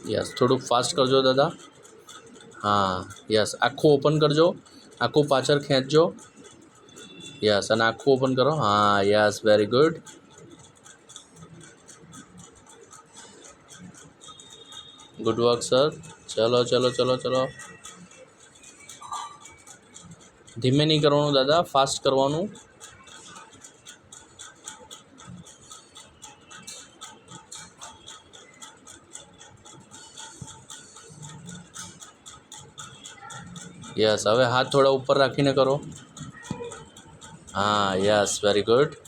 Yes, થોડુંક fast કરજો દાદા. હા યસ, આખું ઓપન કરજો, આખું પાછળ ખેંચજો. યસ, અને આખું ઓપન કરો. હા yes, very good. Good work sir. ચલો ચલો ચલો ચલો. ધીમે નહીં કરવાનું દાદા, ફાસ્ટ કરવાનું. યસ, હવે હાથ થોડા ઉપર રાખીને કરો. હા યસ, વેરી ગુડ.